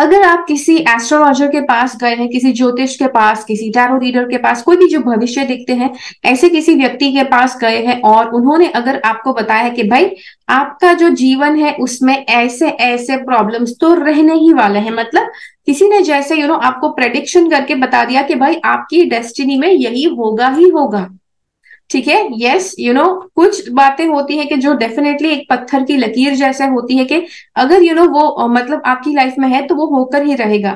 अगर आप किसी एस्ट्रोलॉजर के पास गए हैं, किसी ज्योतिष के पास, किसी टैरो रीडर के पास, कोई भी जो भविष्य देखते हैं, ऐसे किसी व्यक्ति के पास गए हैं और उन्होंने अगर आपको बताया है कि भाई आपका जो जीवन है उसमें ऐसे ऐसे प्रॉब्लम्स तो रहने ही वाले हैं, मतलब किसी ने जैसे आपको प्रेडिक्शन करके बता दिया कि भाई आपकी डेस्टिनी में यही होगा ही होगा, ठीक है। यस, कुछ बातें होती है कि जो डेफिनेटली एक पत्थर की लकीर जैसे होती है कि अगर वो मतलब आपकी लाइफ में है तो वो होकर ही रहेगा।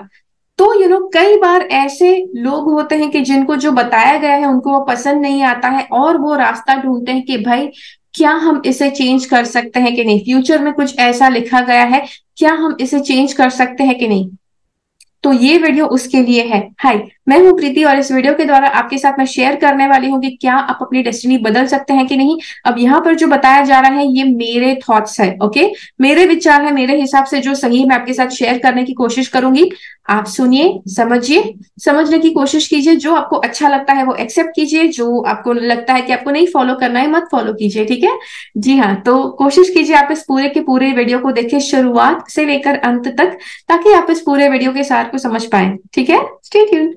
तो कई बार ऐसे लोग होते हैं कि जिनको जो बताया गया है उनको वो पसंद नहीं आता है और वो रास्ता ढूंढते हैं कि भाई क्या हम इसे चेंज कर सकते हैं कि नहीं, फ्यूचर में कुछ ऐसा लिखा गया है, क्या हम इसे चेंज कर सकते हैं कि नहीं। तो ये वीडियो उसके लिए है। हाय, मैं हूं प्रीति और इस वीडियो के द्वारा आपके साथ मैं शेयर करने वाली हूँ कि क्या आप अपनी डेस्टिनी बदल सकते हैं कि नहीं। अब यहाँ पर जो बताया जा रहा है ये मेरे थॉट्स है, ओके, मेरे विचार है, मेरे हिसाब से जो सही है मैं आपके साथ शेयर करने की कोशिश करूंगी। आप सुनिए, समझिए, समझने की कोशिश कीजिए, जो आपको अच्छा लगता है वो एक्सेप्ट कीजिए, जो आपको लगता है कि आपको नहीं फॉलो करना है मत फॉलो कीजिए, ठीक है। जी हाँ, तो कोशिश कीजिए आप इस पूरे के पूरे वीडियो को देखें शुरुआत से लेकर अंत तक, ताकि आप इस पूरे वीडियो के सार को समझ पाए, ठीक है। Stay tuned.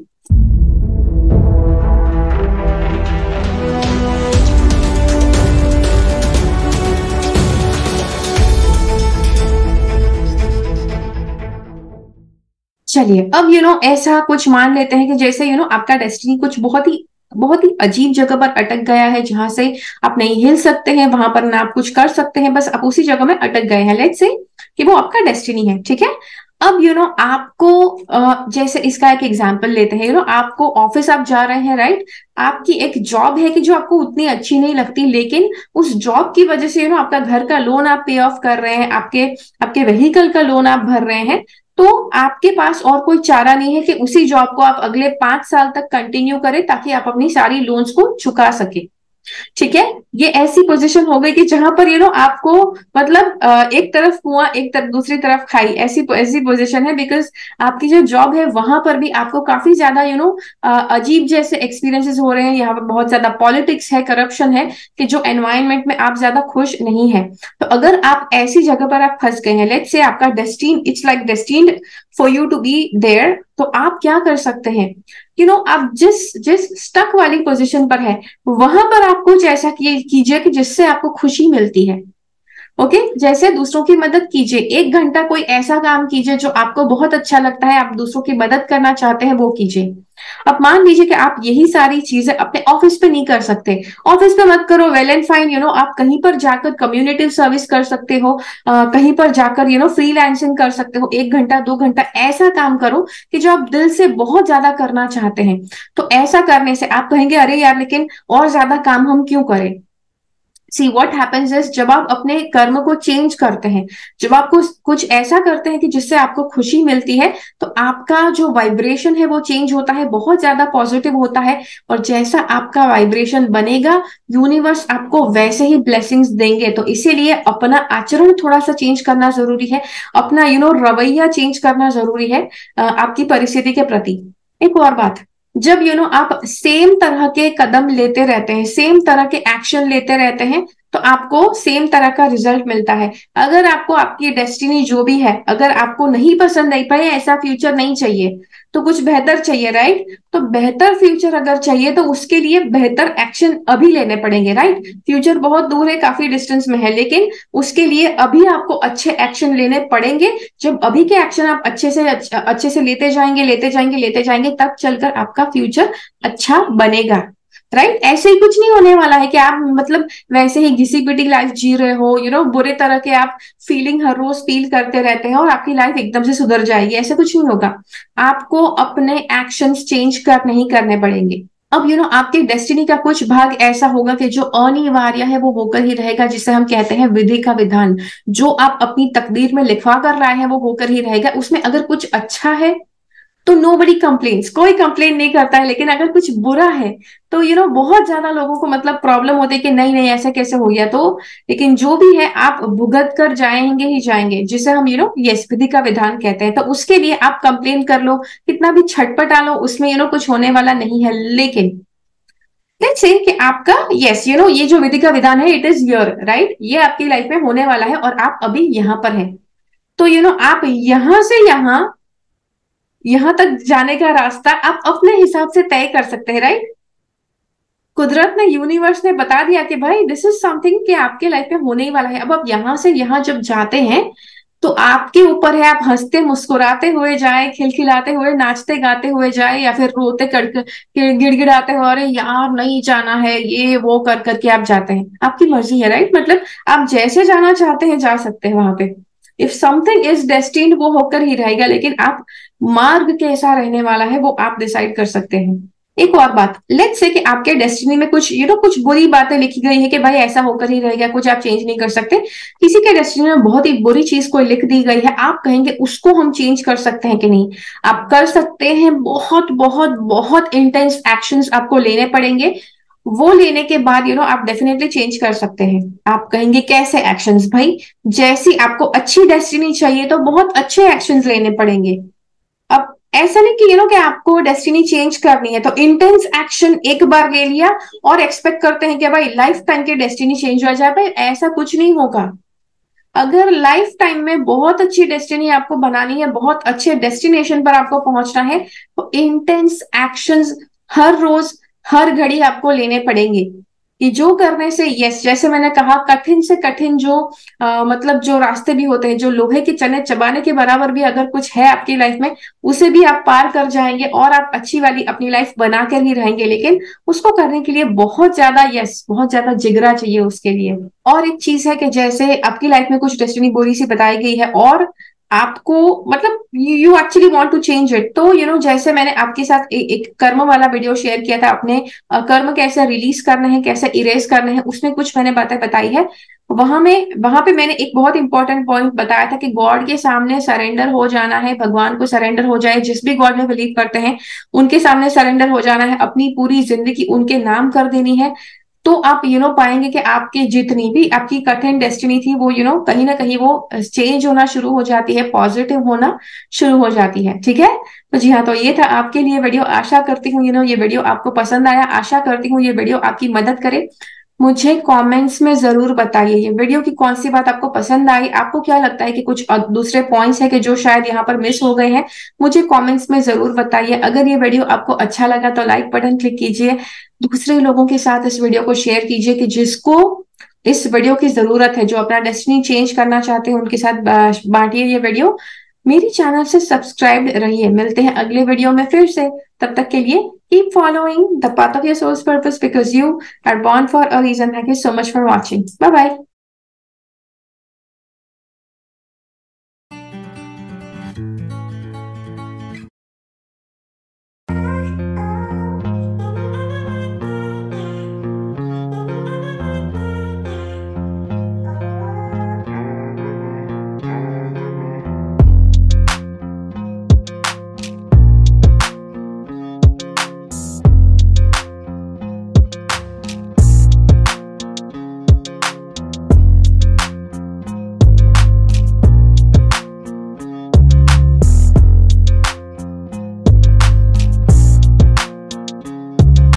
चलिए, अब ऐसा कुछ मान लेते हैं कि जैसे आपका डेस्टिनी कुछ बहुत ही अजीब जगह पर अटक गया है, जहां से आप नहीं हिल सकते हैं, वहां पर ना आप कुछ कर सकते हैं, बस आप उसी जगह में अटक गए हैं। लेट्स से कि वो आपका डेस्टिनी है, ठीक है। अब आपको जैसे इसका एक एग्जांपल लेते हैं, आपको ऑफिस आप जा रहे हैं, राइट। आपकी एक जॉब है कि जो आपको उतनी अच्छी नहीं लगती, लेकिन उस जॉब की वजह से आपका घर का लोन आप पे ऑफ कर रहे हैं, आपके आपके व्हीकल का लोन आप भर रहे हैं। तो आपके पास और कोई चारा नहीं है कि उसी जॉब को आप अगले 5 साल तक कंटिन्यू करें ताकि आप अपनी सारी लोन्स को चुका सके, ठीक है। ये ऐसी पोजीशन हो गई कि जहां पर आपको मतलब एक तरफ कुआं एक तरफ दूसरी तरफ खाई, ऐसी ऐसी पोजीशन है। बिकॉज आपकी जो जॉब है वहां पर भी आपको काफी ज्यादा अजीब जैसे एक्सपीरियंसेस हो रहे हैं, यहाँ पर बहुत ज्यादा पॉलिटिक्स है, करप्शन है, कि जो एनवायरनमेंट में आप ज्यादा खुश नहीं है। तो अगर आप ऐसी जगह पर आप फंस गए हैं, लेट्स से आपका destiny it's like destined for you to be there, तो आप क्या कर सकते हैं। आप जिस जिस स्टक वाली पोजीशन पर है वहां पर आप कुछ ऐसा कीजिए कि जिससे आपको खुशी मिलती है, ओके। जैसे दूसरों की मदद कीजिए, 1 घंटा कोई ऐसा काम कीजिए जो आपको बहुत अच्छा लगता है, आप दूसरों की मदद करना चाहते हैं, वो कीजिए। अब मान लीजिए कि आप यही सारी चीजें अपने ऑफिस पे नहीं कर सकते, ऑफिस पे मत करो, वेल एंड फाइन, आप कहीं पर जाकर कम्युनिटी सर्विस कर सकते हो, कहीं पर जाकर फ्रीलांसिंग कर सकते हो, 1 घंटा 2 घंटा ऐसा काम करो कि जो आप दिल से बहुत ज्यादा करना चाहते हैं। तो ऐसा करने से आप कहेंगे अरे यार लेकिन और ज्यादा काम हम क्यों करें। सी व्हाट हैपेंस इज, जब आप अपने कर्म को चेंज करते हैं, जब आप कुछ ऐसा करते हैं कि जिससे आपको खुशी मिलती है, तो आपका जो वाइब्रेशन है वो चेंज होता है, बहुत ज्यादा पॉजिटिव होता है। और जैसा आपका वाइब्रेशन बनेगा, यूनिवर्स आपको वैसे ही ब्लेसिंग्स देंगे। तो इसीलिए अपना आचरण थोड़ा सा चेंज करना जरूरी है, अपना रवैया चेंज करना जरूरी है आपकी परिस्थिति के प्रति। एक और बात, जब आप सेम तरह के कदम लेते रहते हैं, सेम तरह के एक्शन लेते रहते हैं, तो आपको सेम तरह का रिजल्ट मिलता है। अगर आपको आपकी डेस्टिनी जो भी है, अगर आपको नहीं पसंद नहीं पाए, ऐसा फ्यूचर नहीं चाहिए, तो कुछ बेहतर चाहिए, राइट। तो बेहतर फ्यूचर अगर चाहिए तो उसके लिए बेहतर एक्शन अभी लेने पड़ेंगे, राइट। फ्यूचर बहुत दूर है, काफी डिस्टेंस में है, लेकिन उसके लिए अभी आपको अच्छे एक्शन लेने पड़ेंगे। जब अभी के एक्शन आप अच्छे से लेते जाएंगे, लेते जाएंगे, लेते जाएंगे, तब चलकर आपका फ्यूचर अच्छा बनेगा, राइट। ऐसे ही कुछ नहीं होने वाला है कि आप मतलब वैसे ही घिसी पिटी लाइफ जी रहे हो, बुरे तरह के आप फीलिंग हर रोज फील करते रहते हैं और आपकी लाइफ एकदम से सुधर जाएगी, ऐसे कुछ नहीं होगा। आपको अपने एक्शंस चेंज नहीं करने पड़ेंगे। अब आपके डेस्टिनी का कुछ भाग ऐसा होगा कि जो अनिवार्य है वो होकर ही रहेगा, जिसे हम कहते हैं विधि का विधान। जो आप अपनी तकदीर में लिखवा कर रहे हैं वो होकर ही रहेगा। उसमें अगर कुछ अच्छा है तो नो बडी कंप्लेन्स, कोई कंप्लेन नहीं करता है, लेकिन अगर कुछ बुरा है तो बहुत ज्यादा लोगों को मतलब प्रॉब्लम होती है कि नहीं नहीं ऐसा कैसे हो गया। तो लेकिन जो भी है आप भुगत कर जाएंगे ही जाएंगे, जिसे हम यस विधि का विधान कहते हैं। तो उसके लिए आप कंप्लेन कर लो, कितना भी छटपटा लो, उसमें कुछ होने वाला नहीं है। लेकिन लेट्स से कि आपका यस ये जो विधि का विधान है इट इज योर राइट, ये आपकी लाइफ में होने वाला है और आप अभी यहाँ पर हैं। तो आप यहां से यहां यहाँ तक जाने का रास्ता आप अपने हिसाब से तय कर सकते हैं, राइट। कुदरत ने, यूनिवर्स ने बता दिया कि भाई दिस इज समथिंग कि आपके लाइफ में होने ही वाला है। अब आप यहाँ से यहाँ जब जाते हैं तो आपके ऊपर है, आप हंसते मुस्कुराते हुए जाए, खिलखिलाते हुए, नाचते गाते हुए जाए, या फिर रोते गिड़गिड़ाते हुए अरे यार नहीं जाना है, ये वो कर करके आप जाते हैं। आपकी मर्जी है, राइट। मतलब आप जैसे जाना चाहते हैं जा सकते हैं वहां पे। इफ समथिंग इज डेस्टिन्ड वो होकर ही रहेगा, लेकिन आप मार्ग कैसा रहने वाला है वो आप डिसाइड कर सकते हैं। एक और बात, लेट्स से कि आपके डेस्टिनी में कुछ कुछ बुरी बातें लिखी गई है कि भाई ऐसा होकर ही रहेगा, कुछ आप चेंज नहीं कर सकते। किसी के डेस्टिनी में बहुत ही बुरी चीज कोई लिख दी गई है, आप कहेंगे उसको हम चेंज कर सकते हैं कि नहीं? आप कर सकते हैं। बहुत बहुत बहुत इंटेंस एक्शंस आपको लेने पड़ेंगे। वो लेने के बाद आप डेफिनेटली चेंज कर सकते हैं। आप कहेंगे कैसे एक्शंस? भाई जैसी आपको अच्छी डेस्टिनी चाहिए तो बहुत अच्छे एक्शंस लेने पड़ेंगे। अब ऐसा नहीं कि कि आपको डेस्टिनी चेंज करनी है तो इंटेंस एक्शन एक बार ले लिया और एक्सपेक्ट करते हैं कि भाई लाइफ टाइम की डेस्टिनी चेंज हो जाए। भाई ऐसा कुछ नहीं होगा। अगर लाइफ टाइम में बहुत अच्छी डेस्टिनी आपको बनानी है, बहुत अच्छे डेस्टिनेशन पर आपको पहुंचना है, तो इंटेंस एक्शंस हर रोज हर घड़ी आपको लेने पड़ेंगे। कि जो करने से, यस, जैसे मैंने कहा, कठिन से कठिन जो मतलब जो रास्ते भी होते हैं, जो लोहे के चने चबाने के बराबर भी अगर कुछ है आपकी लाइफ में, उसे भी आप पार कर जाएंगे और आप अच्छी वाली अपनी लाइफ बना कर ही रहेंगे। लेकिन उसको करने के लिए बहुत ज्यादा, यस, बहुत ज्यादा जिगरा चाहिए उसके लिए। और एक चीज है कि जैसे आपकी लाइफ में कुछ डेस्टिनी बुरी सी बताई गई है और आपको मतलब you actually want to change it, तो जैसे मैंने आपके साथ एक कर्म वाला वीडियो शेयर किया था, अपने कर्म कैसे रिलीज करने हैं, कैसे इरेज करने हैं, उसमें कुछ मैंने बातें बताई है। वहां पे मैंने एक बहुत इंपॉर्टेंट पॉइंट बताया था कि गॉड के सामने सरेंडर हो जाना है, भगवान को सरेंडर हो जाए, जिस भी गॉड में बिलीव करते हैं उनके सामने सरेंडर हो जाना है, अपनी पूरी जिंदगी उनके नाम कर देनी है। तो आप पाएंगे कि आपकी जितनी भी आपकी कठिन डेस्टिनी थी वो कहीं ना कहीं वो चेंज होना शुरू हो जाती है, पॉजिटिव होना शुरू हो जाती है। ठीक है। तो जी हाँ, तो ये था आपके लिए वीडियो। आशा करती हूँ ये वीडियो आपको पसंद आया। आशा करती हूँ ये वीडियो आपकी मदद करे। मुझे कमेंट्स में जरूर बताइए ये वीडियो की कौन सी बात आपको पसंद आई। आपको क्या लगता है कि कुछ दूसरे पॉइंट्स है कि जो शायद यहाँ पर मिस हो गए हैं? मुझे कमेंट्स में जरूर बताइए। अगर ये वीडियो आपको अच्छा लगा तो लाइक बटन क्लिक कीजिए। दूसरे लोगों के साथ इस वीडियो को शेयर कीजिए कि जिसको इस वीडियो की जरूरत है, जो अपना डेस्टिनी चेंज करना चाहते हैं, उनके साथ बांटिए ये वीडियो। मेरी चैनल से सब्सक्राइब रहिए। मिलते हैं अगले वीडियो में फिर से। तब तक के लिए keep following the path of your soul's purpose because you are born for a reason. Thank you so much for watching. Bye bye.